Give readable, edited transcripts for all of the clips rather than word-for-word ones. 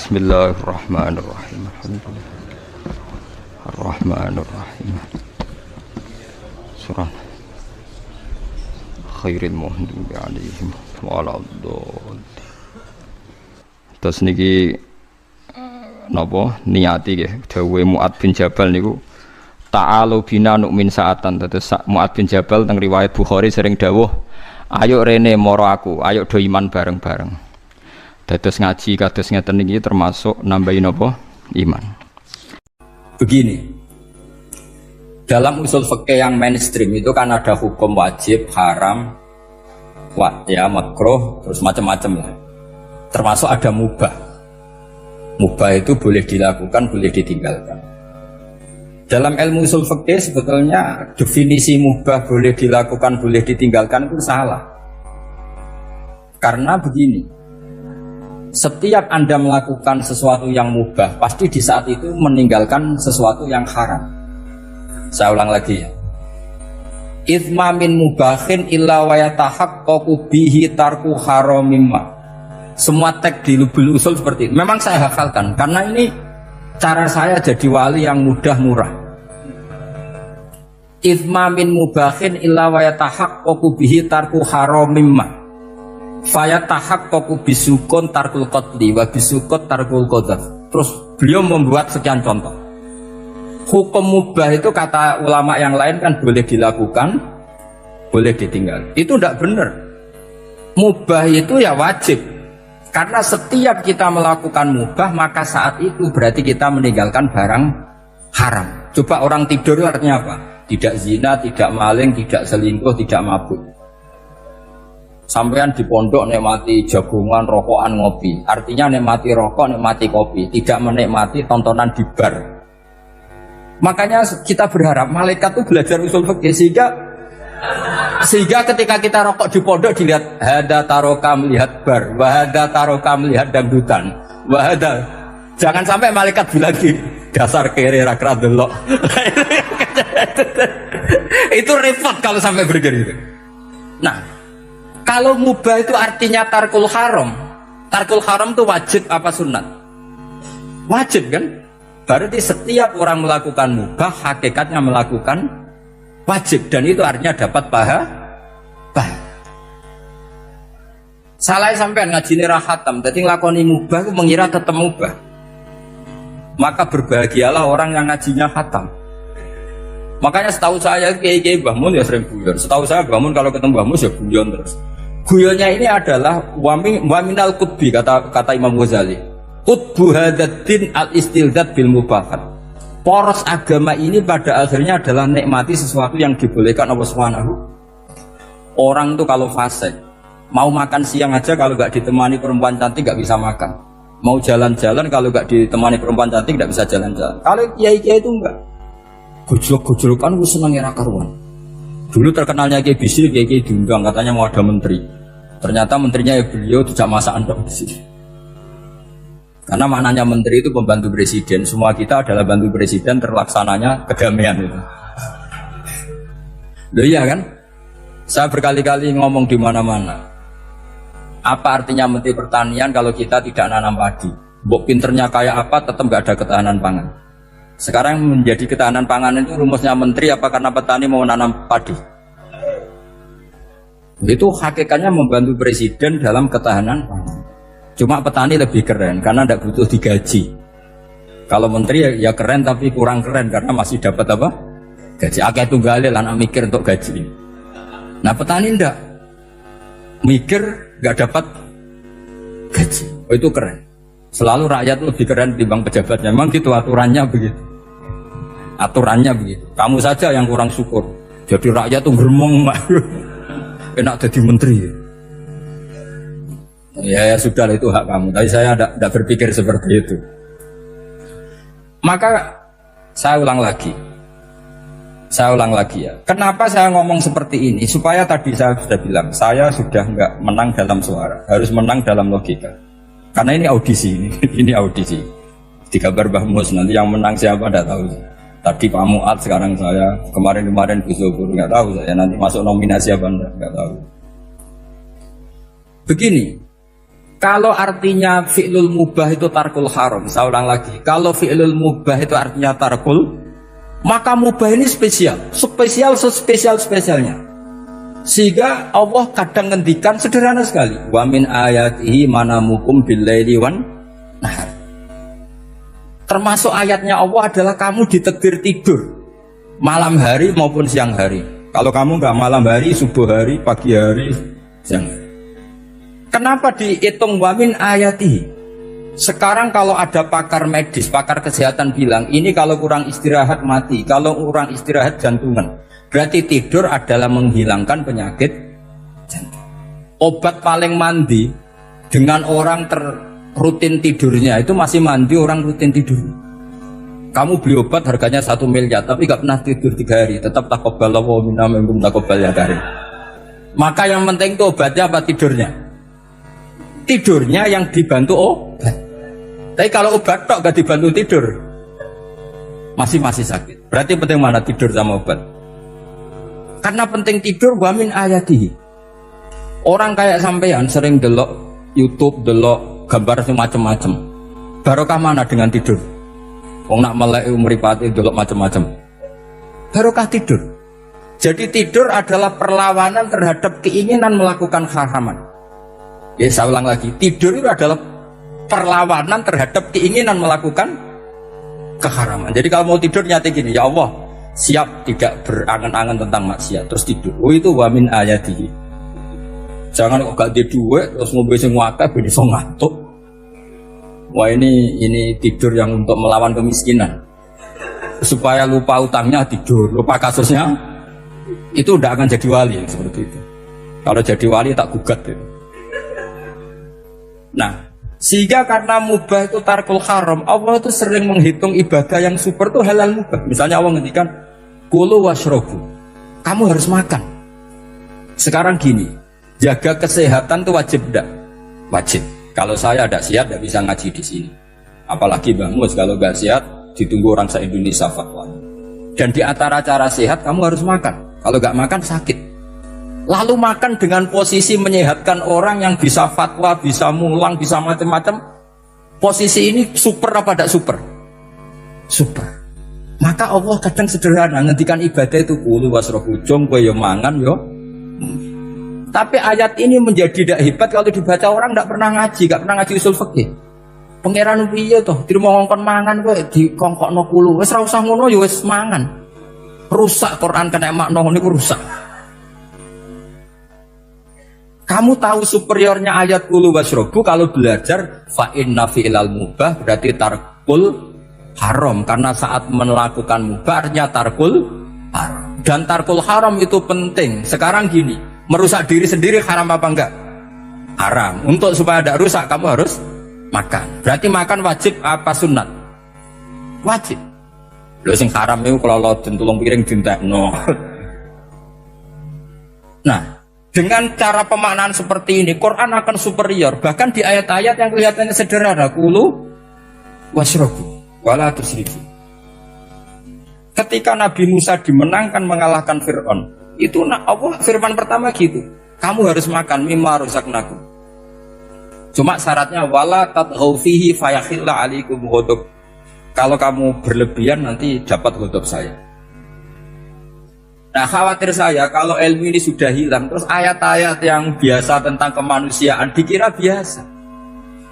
Bismillahirrahmanirrahim. Ar-Rahmanirrahim. Surah Khairil Muhdubi alaihim waladhdallin. Terus niki napa niati nggih dawuhe Mu'adz bin Jabal niku ta'alu bina nu'min sa'atan. Terus Mu'adz bin Jabal teng riwayat Bukhari sering dawuh, ayo rene moro aku, ayo do iman bareng-bareng. Dados ngaji kados ngeten iki termasuk nambahin apa? Iman. Begini, dalam usul fikih yang mainstream itu kan ada hukum wajib, haram, ya makruh, terus macam-macam lah. Termasuk ada mubah. Mubah itu boleh dilakukan, boleh ditinggalkan. Dalam ilmu usul fikih sebetulnya definisi mubah boleh dilakukan, boleh ditinggalkan itu salah. Karena begini, setiap Anda melakukan sesuatu yang mubah, pasti di saat itu meninggalkan sesuatu yang haram. Saya ulang lagi ya. Ithma min mubahin illa wa yatahaqqaqu bihi tarku haramimma. Semua teks di lubul usul seperti itu. Memang saya hafalkan karena ini cara saya jadi wali yang mudah murah. Ithma min mubahin illa wa yatahaqqaqu bihi tarku haramimma. Fayatahaqqaqu bisukun tarkul qatli wa bisukut tarkul qadzaf. Terus beliau membuat sekian contoh. Hukum mubah itu kata ulama yang lain kan boleh dilakukan, boleh ditinggal. Itu tidak benar. Mubah itu ya wajib. Karena setiap kita melakukan mubah, maka saat itu berarti kita meninggalkan barang haram. Coba orang tidur artinya apa? Tidak zina, tidak maling, tidak selingkuh, tidak mabuk. Sampean di pondok nikmati jagungan, rokokan, ngopi. Artinya nikmati rokok, nikmati kopi. Tidak menikmati tontonan di bar. Makanya kita berharap malaikat itu belajar usul fikih sehingga ketika kita rokok di pondok dilihat hada taroka melihat bar, wahada taroka melihat dangdutan, wahada. Jangan sampai malaikat bilang dasar kere rakra delok. Itu repot kalau sampai begitu. Nah, kalau mubah itu artinya tarkul haram. Tarkul haram itu wajib apa sunat? Wajib kan? Berarti setiap orang melakukan mubah hakikatnya melakukan wajib, dan itu artinya dapat pahala. Salah sampean ngajine ra khatam, dadi nglakoni mubah ku mengira tetep mubah. Maka berbahagialah orang yang ngajinya khatam. Makanya setahu saya kiai-kiai Mbah Mun ya sering guyon. Setahu saya Mbah Mun kalau ketemu Mbah Mun ya guyon terus. Guyonnya ini adalah wa minal qutbi kata Imam Ghazali. Qutbu hadaddin al-istildad bil mubahat. Poros agama ini pada akhirnya adalah nikmati sesuatu yang dibolehkan Allah Subhanahu. Orang itu kalau fasik, mau makan siang aja kalau gak ditemani perempuan cantik gak bisa makan. Mau jalan-jalan kalau gak ditemani perempuan cantik gak bisa jalan-jalan. Kalau kiai-kiai itu enggak. Gojlok-gojlokan gue seneng era karuan. Dulu terkenalnya Kiai Bisri, Kiai diundang katanya mau ada menteri. Ternyata menterinya ya beliau tidak masak andok di sini. Karena maknanya menteri itu pembantu presiden. Semua kita adalah bantu presiden terlaksananya kedamaian itu. Loh iya kan? Saya berkali-kali ngomong di mana-mana. Apa artinya menteri pertanian kalau kita tidak nanam padi? Mbok pinternya kayak apa tetap gak ada ketahanan pangan. Sekarang menjadi ketahanan pangan itu rumusnya menteri apa karena petani mau nanam padi? Itu hakikatnya membantu presiden dalam ketahanan pangan. Cuma petani lebih keren karena tidak butuh digaji. Kalau menteri ya keren tapi kurang keren karena masih dapat apa? Gaji. Akeh tunggale lan mikir untuk gaji. Nah petani ndak mikir nggak dapat gaji. Oh, itu keren. Selalu rakyat lebih keren dibanding pejabatnya. Memang gitu aturannya begitu. Aturannya begitu. Kamu saja yang kurang syukur. Jadi rakyat tuh geremong, enak jadi menteri. Ya sudah itu hak kamu. Tapi saya tidak berpikir seperti itu. Maka saya ulang lagi ya. Kenapa saya ngomong seperti ini? Supaya tadi saya sudah bilang, saya sudah nggak menang dalam suara, harus menang dalam logika. Karena ini audisi, ini audisi. Di kabar Mbah Mus nanti yang menang siapa tidak tahu. Tadi Pak Mu'adz, sekarang saya, kemarin Gus Zubur nggak tahu saya. Nanti masuk nominasi apa nggak tahu. Begini. Kalau artinya fi'lul mubah itu tarkul haram, saya ulang lagi. Kalau fi'lul mubah itu artinya tarkul, maka mubah ini spesial, spesialnya. Sehingga Allah kadang ngendikan sederhana sekali. Wa min ayatihi manamukum billaili wan nahar. Termasuk ayatnya Allah adalah kamu ditakdir tidur malam hari maupun siang hari. Kalau kamu nggak malam hari, subuh hari, pagi hari, siang hari. Kenapa dihitung wamin ayati? Sekarang kalau ada pakar medis, pakar kesehatan bilang ini kalau kurang istirahat mati, kalau kurang istirahat jantungan. Berarti tidur adalah menghilangkan penyakit jantung. Obat paling mandi dengan orang rutin tidurnya itu masih mandi orang rutin tidur. Kamu beli obat harganya 1 miliar tapi gak pernah tidur 3 hari, tetap taqabbalallahu minna minkum taqabbal ya karim. Maka yang penting itu obatnya apa tidurnya? Tidurnya yang dibantu obat. Tapi kalau obat tok gak dibantu tidur, masih sakit. Berarti penting mana tidur sama obat? Karena penting tidur wa min ayatihi. Orang kayak sampean sering delok YouTube, delok gambar macam-macam. Barokah mana dengan tidur? Wong nak melek mripate delok macam-macam. Barokah tidur. Jadi tidur adalah perlawanan terhadap keinginan melakukan haraman. Ya saya ulang lagi, tidur itu adalah perlawanan terhadap keinginan melakukan keharaman. Jadi kalau mau tidur nyata gini, ya Allah siap tidak berangan-angan tentang maksiat terus tidur. Oh itu wa min ayatihi. Jangan kok gak di duit terus ngombe sing akeh ben iso ngantuk. Wah ini tidur yang untuk melawan kemiskinan. Supaya lupa utangnya tidur, lupa kasusnya itu udah akan jadi wali seperti itu. Kalau jadi wali tak gugat itu. Nah, sehingga karena mubah itu tarkul haram, Allah itu sering menghitung ibadah yang super itu halal mubah. Misalnya Allah ngendikan kulu washrobu, kamu harus makan. Sekarang gini, jaga kesehatan itu wajib enggak? Wajib. Kalau saya tidak sehat tidak bisa ngaji di sini. Apalagi Bang Mus kalau nggak sehat ditunggu orang se-Indonesia fatwa. Dan di antara cara sehat kamu harus makan. Kalau nggak makan sakit. Lalu makan dengan posisi menyehatkan orang yang bisa fatwa, bisa mulang, bisa macam-macam. Posisi ini super apa tidak super? Super. Maka Allah kadang sederhana ngendikan ibadah itu kulu wasrohu jom kowe yo mangan yo. Tapi ayat ini menjadi tidak hebat kalau dibaca orang tidak pernah ngaji usul fikih. Pangeran piye toh dirimo ngongkon mangan kowe dikongkokno kulu. Wis ora usah ngono ya wis mangan. Rusak Quran kena makna niku rusak. Kamu tahu superiornya ayat kulu wasrobu kalau belajar fa inna fi'lal mubah berarti tarkul haram karena saat melakukan mubah artinya tarkul haram. Dan tarkul haram itu penting. Sekarang gini, merusak diri sendiri haram apa enggak? Haram. Untuk supaya tidak rusak kamu harus makan. Berarti makan wajib apa sunat? Wajib. Lho sing haram itu kalau tulung piring dintekno. Nah, dengan cara pemaknaan seperti ini, Quran akan superior. Bahkan di ayat-ayat yang kelihatannya sederhana, kulu washrobu wala tusrifu. Ketika Nabi Musa dimenangkan mengalahkan Fir'aun, itu Allah firman pertama gitu, kamu harus makan mimma razaqnakum. Cuma syaratnya wala tatghaw fihi fayakhilla alaikum ghadab. Kalau kamu berlebihan nanti dapat ghadab saya. Nah khawatir saya kalau ilmu ini sudah hilang terus ayat-ayat yang biasa tentang kemanusiaan dikira biasa.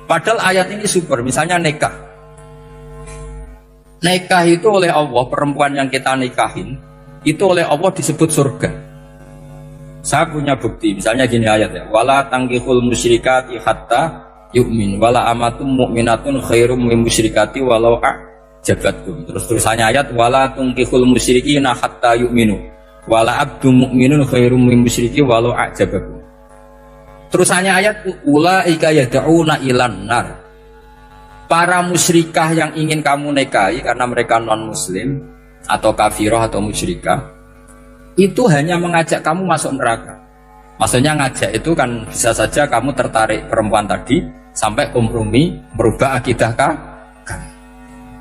Padahal ayat ini super. Misalnya nikah. Nikah itu oleh Allah, perempuan yang kita nikahin itu oleh Allah disebut surga. Saya punya bukti. Misalnya gini ayatnya, wala tangkihul musyrikati hatta yu'min wala amatum mu'minatun khairum min musyrikati walau a'jabatkum. Terus tulisannya ayat wala tangkihul musyrikina hatta yu'minu wala abdu mu'minun khairum min musyriki walau a'jabakum. Terusannya ayat ulaika yad'una ilan nar. Para musyrikah yang ingin kamu nikahi karena mereka non muslim atau kafirah atau musyrikah itu hanya mengajak kamu masuk neraka. Maksudnya ngajak itu kan bisa saja kamu tertarik perempuan tadi sampai kompromi merubah akidah kamu.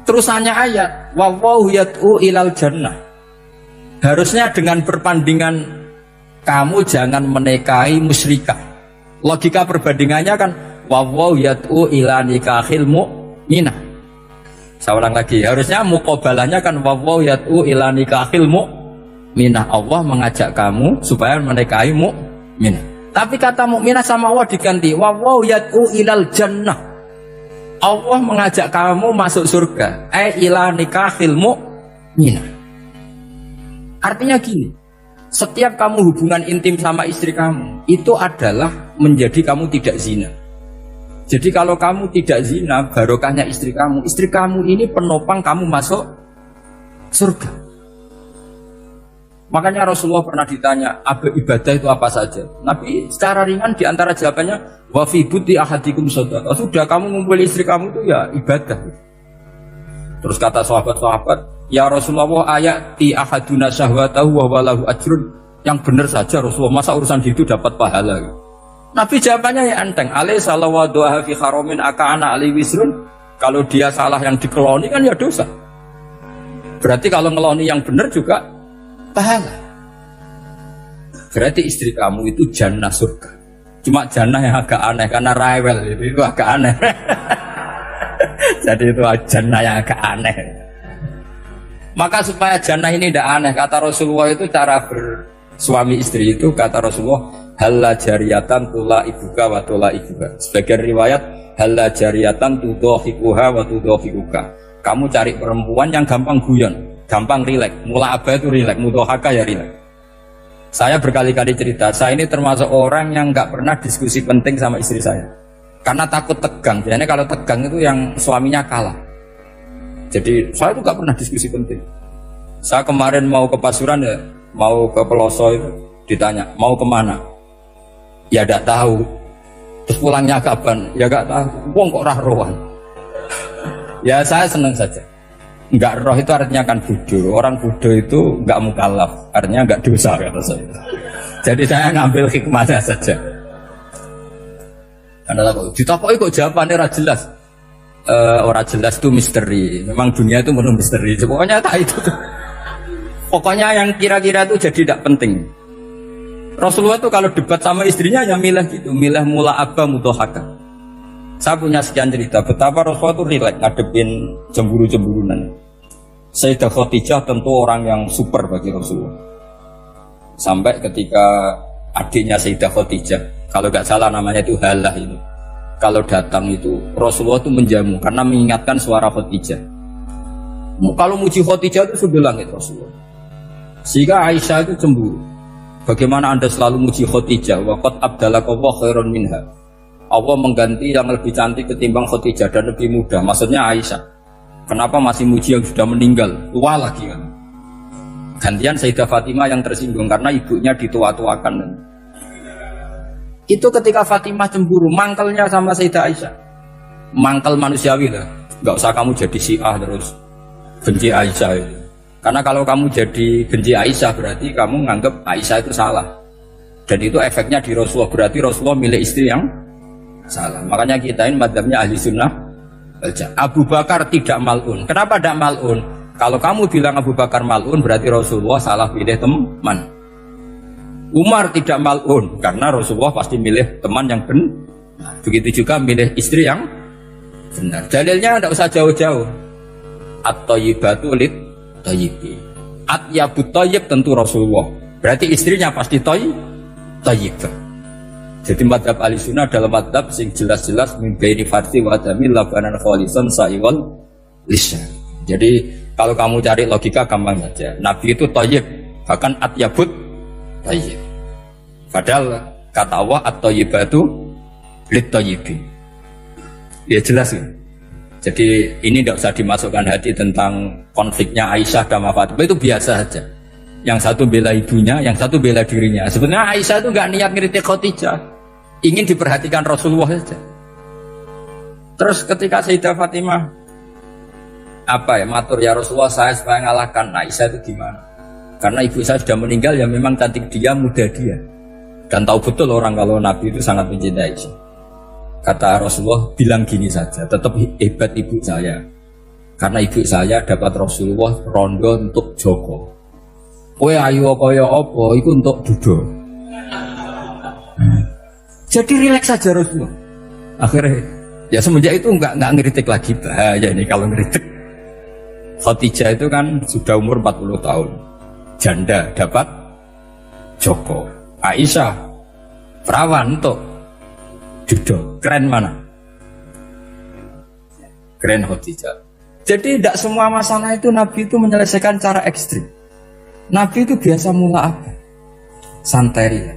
Terusannya ayat wallahu yad'u ilal jannah. Harusnya dengan berpandingan kamu jangan menikahi musyrikah. Logika perbandingannya kan wa yad'u ila nikahil mu'minah. Saya ulang lagi, harusnya muqabalahnya kan wa yad'u ila nikahil mu'minah. Allah mengajak kamu supaya menikahi mu'minah. Tapi kata mukminah sama Allah diganti wa yad'u ilal jannah. Allah mengajak kamu masuk surga. Ila nikahil mu'minah. Artinya gini, setiap kamu hubungan intim sama istri kamu itu adalah menjadi kamu tidak zina. Jadi kalau kamu tidak zina, barokahnya istri kamu ini penopang kamu masuk surga. Makanya Rasulullah pernah ditanya, ibadah itu apa saja? Nabi secara ringan diantara jawabannya, wa fi buti ahadikum shadaqah. Sudah kamu ngumpul istri kamu itu ya ibadah. Terus kata sahabat-sahabat, ya Rasulullah ayati ahaduna syahwatahu wa walahu ajrun. Yang benar saja Rasulullah, masa urusan itu dapat pahala? Nabi jawabannya ya enteng, alaysa lawaduha fi haramin aka'ana ali wisrun. Kalau dia salah yang dikeloni kan ya dosa. Berarti kalau ngeloni yang benar juga pahala. Berarti istri kamu itu jannah surga. Cuma jannah yang agak aneh karena rewel itu agak aneh. Jadi itu jannah yang agak aneh. Maka supaya jannah ini tidak aneh, kata Rasulullah itu cara bersuami istri itu, kata Rasulullah, halla jariyatan tula ibuka wa tula ibuka. Sebagian riwayat, halla jariyatan tudhahikuha wa tudhahikuka. Kamu cari perempuan yang gampang guyon, gampang rileks. Mula abah itu rileks, mudhahaka ya rileks. Saya berkali-kali cerita, saya ini termasuk orang yang nggak pernah diskusi penting sama istri saya. Karena takut tegang. Biasanya kalau tegang itu yang suaminya kalah. Jadi saya itu gak pernah diskusi penting. Saya kemarin mau ke Pasuruan ya, mau ke Peloso itu ditanya mau kemana? Ya gak tahu. Terus pulangnya kapan? Ya gak tahu. Wong kok roh-rohan. Ya saya senang saja. Enggak roh itu artinya kan bodoh. Orang bodoh itu enggak mukallaf, artinya enggak dosa kata saya. Jadi saya ngambil hikmahnya saja. Karena ditakoki kok jawabannya ora jelas. Ora jelas itu misteri. Memang dunia itu penuh misteri. Pokoknya tak itu. Pokoknya yang kira-kira itu jadi tidak penting. Rasulullah itu kalau debat sama istrinya ya milah gitu, milah mula abba mudhahaka. Saya punya sekian cerita betapa Rasulullah itu rileks ngadepin cemburu-cemburunan. Sayyidah Khadijah tentu orang yang super bagi Rasulullah. Sampai ketika adiknya Sayyidah Khadijah, kalau nggak salah namanya itu Halah itu, kalau datang itu Rasulullah itu menjamu karena mengingatkan suara Khadijah. Kalau muji Khadijah itu sudah langit Rasulullah. Sehingga Aisyah itu cemburu. Bagaimana anda selalu muji Khadijah? Waqad abdalakallahu khairan minha. Allah mengganti yang lebih cantik ketimbang Khadijah dan lebih muda. Maksudnya Aisyah. Kenapa masih muji yang sudah meninggal? Tua lagi kan. Gantian Sayyidah Fatimah yang tersinggung karena ibunya ditua-tuakan. Itu ketika Fatimah cemburu, mangkelnya sama Sayyidah Aisyah. Mangkel manusiawi lah. Gak usah kamu jadi Syiah terus benci Aisyah itu. Karena kalau kamu jadi benci Aisyah berarti kamu nganggap Aisyah itu salah. Dan itu efeknya di Rasulullah. Berarti Rasulullah milih istri yang salah. Makanya kita ini madzhabnya ahli sunnah. Abu Bakar tidak mal'un. Kenapa tidak mal'un? Kalau kamu bilang Abu Bakar mal'un berarti Rasulullah salah pilih teman. Umar tidak mal'un karena Rasulullah pasti milih teman yang benar. Begitu juga milih istri yang benar. Dalilnya tidak usah jauh-jauh. At-thayyibatu lit-thayyibi. At-yabut thayyib tentu Rasulullah. Berarti istrinya pasti thayyibah. Jadi madhab ahli sunnah adalah madhab yang jelas-jelas mimbaini farsi wa adami labanan khalisan sa'iwal lisan. Jadi kalau kamu cari logika gampang saja. Nabi itu thayyib, bahkan atyabut thayyib. Padahal kata Allah at-thayyibatu lit-thayyibi. Ya jelas ya. Jadi ini tidak usah dimasukkan hati tentang konfliknya Aisyah dan Fatimah, itu biasa saja. Yang satu bela ibunya, yang satu bela dirinya. Sebenarnya Aisyah itu nggak niat ngiritik Khadijah, ingin diperhatikan Rasulullah saja. Terus ketika Sayyidah Fatimah matur ya Rasulullah saya supaya ngalahkan Aisyah itu gimana? Karena ibu saya sudah meninggal ya memang cantik dia, muda dia. Dan tahu betul orang kalau Nabi itu sangat mencintai Aisyah. Kata Rasulullah bilang gini saja, tetap hebat ibu saya. Karena ibu saya dapat Rasulullah rondo untuk Joko. Kowe ayu kaya apa iku untuk dudo. Jadi rileks saja Rasulullah. Akhirnya ya semenjak itu nggak ngeritik lagi, bahaya nih kalau ngeritik. Khadijah itu kan sudah umur 40 tahun, janda dapat Joko. Aisyah perawan tuh judo, keren mana? Keren Khadijah. Jadi tidak semua masalah itu Nabi itu menyelesaikan cara ekstrim. Nabi itu biasa mula apa? Santai ya.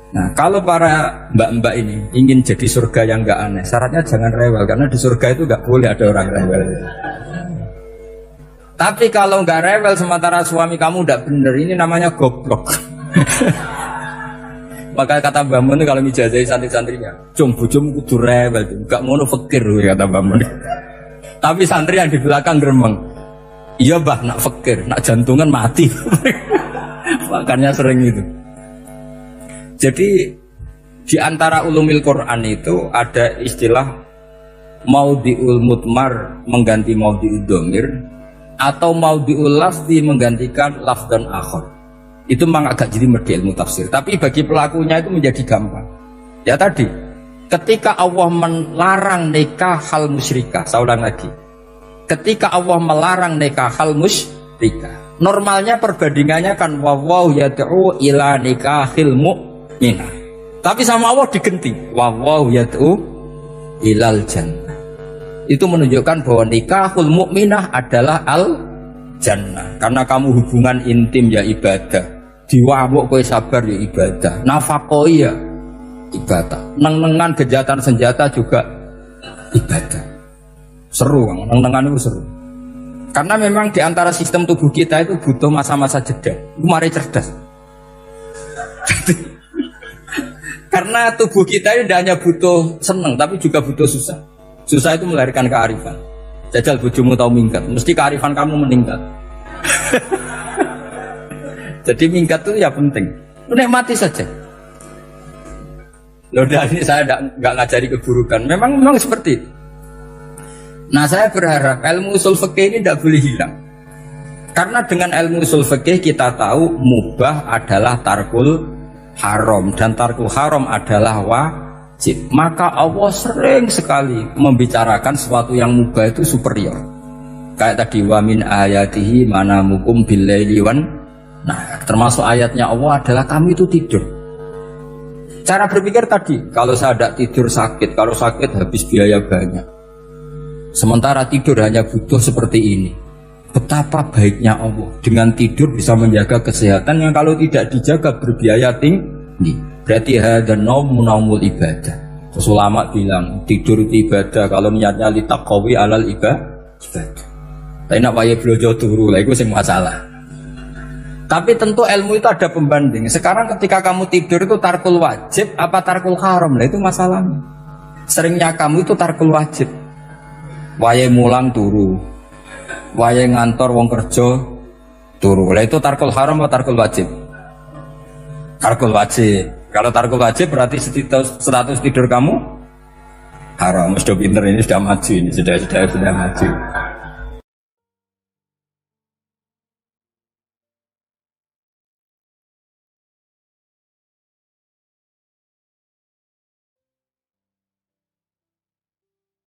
Nah, kalau para mbak-mbak ini ingin jadi surga yang nggak aneh, syaratnya jangan rewel, karena di surga itu nggak boleh ada orang rewel. Tapi kalau nggak rewel sementara suami kamu nggak bener, ini namanya goblok. Maka kata Mbak Mun kalau mijazahi santri-santrinya, cung bujum kudu rewel, nggak ngono fakir kata Mbak Mun. Tapi santri yang di belakang gremeng, iya bah nak fakir, nak jantungan mati. Makanya sering itu. Jadi di antara ulumil Quran itu ada istilah maudhi'ul mutmar mengganti maudhi'ud dhamir atau maudhi'ul lafzi menggantikan lafdan akhar. Itu memang agak jadi medhi ilmu tafsir, tapi bagi pelakunya itu menjadi gampang. Ya tadi, ketika Allah melarang nikah hal musyrikah, saya ulang lagi. Ketika Allah melarang nikah hal musyrikah, normalnya perbandingannya kan wawaw yad'u ila nikahil mu'minah. Tapi sama Allah digenti, wawaw yad'u ilal jannah. Itu menunjukkan bahwa nikahul mu'minah adalah al jannah. Karena kamu hubungan intim ya ibadah. Diwamuk kowe sabar ya ibadah. Nafakoi ya ibadah. Neng-nengan kejahatan senjata juga ibadah. Seru, neng-nengan itu seru. Karena memang di antara sistem tubuh kita itu butuh masa-masa jeda. Itu mari cerdas. Karena tubuh kita ini tidak hanya butuh seneng, tapi juga butuh susah. Susah itu melahirkan kearifan. Jajal bojomu tahu minggat, mesti kearifan kamu meningkat. Jadi minggat itu ya penting. Nikmati saja. Loh, ini saya nggak ngajari keburukan. Memang seperti itu. Nah, saya berharap ilmu usul fikih ini tidak boleh hilang. Karena dengan ilmu usul fikih kita tahu mubah adalah tarkul haram dan tarkul haram adalah wajib. Maka Allah sering sekali membicarakan sesuatu yang mubah itu superior. Kayak tadi wa min ayatihi manamukum billaili wan. Nah, termasuk ayatnya Allah adalah kami itu tidur. Cara berpikir tadi, kalau saya tidak tidur sakit, kalau sakit habis biaya banyak. Sementara tidur hanya butuh seperti ini. Betapa baiknya Allah dengan tidur bisa menjaga kesehatan yang kalau tidak dijaga berbiaya tinggi. Berarti hadan naumul ibadah. Terus ulama bilang tidur itu ibadah kalau niatnya litaqawi alal ibadah. Tapi nak wae blojo turu lah itu sing masalah. Tapi tentu ilmu itu ada pembanding. Sekarang ketika kamu tidur itu tarkul wajib apa tarkul haram, lah itu masalahnya. Seringnya kamu itu tarkul wajib. Wae mulang turu. Wae ngantor wong kerja turu. Lah itu tarkul haram atau tarkul wajib? Tarkul wajib. Kalau tarkul wajib berarti status tidur kamu haram. Sudah pinter ini sudah maju ini sudah maju.